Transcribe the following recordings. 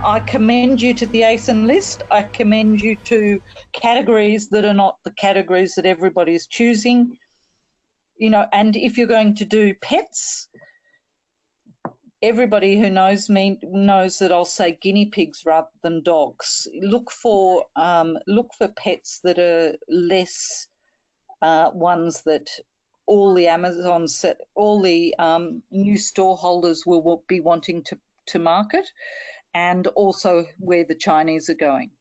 I commend you to the ASIN list. I commend you to categories that are not the categories that everybody's choosing. You know, and if you're going to do pets, everybody who knows me knows that I'll say guinea pigs rather than dogs. Look for pets that are less ones that all the new store holders will be wanting to market, and also where the Chinese are going.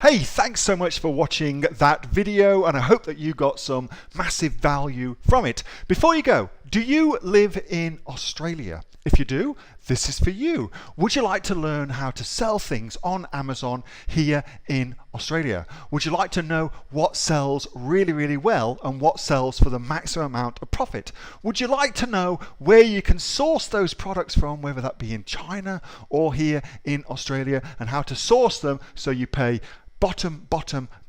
Hey, thanks so much for watching that video, and I hope that you got some massive value from it. Before you go, do you live in Australia? If you do, this is for you. Would you like to learn how to sell things on Amazon here in Australia? Would you like to know what sells really, really well and what sells for the maximum amount of profit? Would you like to know where you can source those products from, whether that be in China or here in Australia, and how to source them so you pay bottom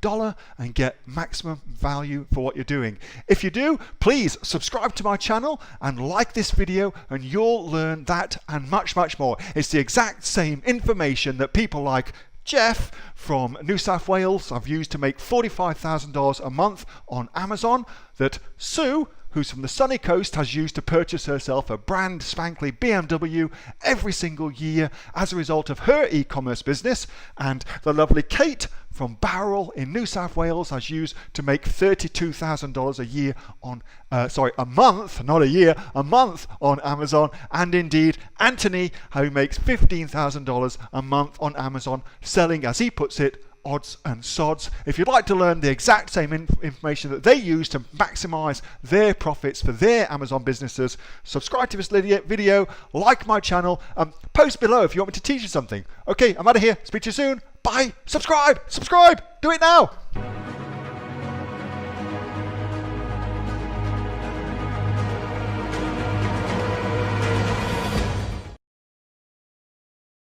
dollar and get maximum value for what you're doing? If you do, please subscribe to my channel and like this video, and you'll learn that and much more. It's the exact same information that people like Jeff from New South Wales have used to make $45,000 a month on Amazon, that Sue, who's from the sunny coast, has used to purchase herself a brand spankly BMW every single year as a result of her e-commerce business, and the lovely Kate from Bowral in New South Wales has used to make $32,000 a year on, a month, not a year, a month on Amazon, and indeed Anthony, who makes $15,000 a month on Amazon, selling, as he puts it, odds and sods. If you'd like to learn the exact same information that they use to maximize their profits for their Amazon businesses, subscribe to this video, like my channel, post below if you want me to teach you something. Okay, I'm out of here. Speak to you soon. Bye. Subscribe. Do it now.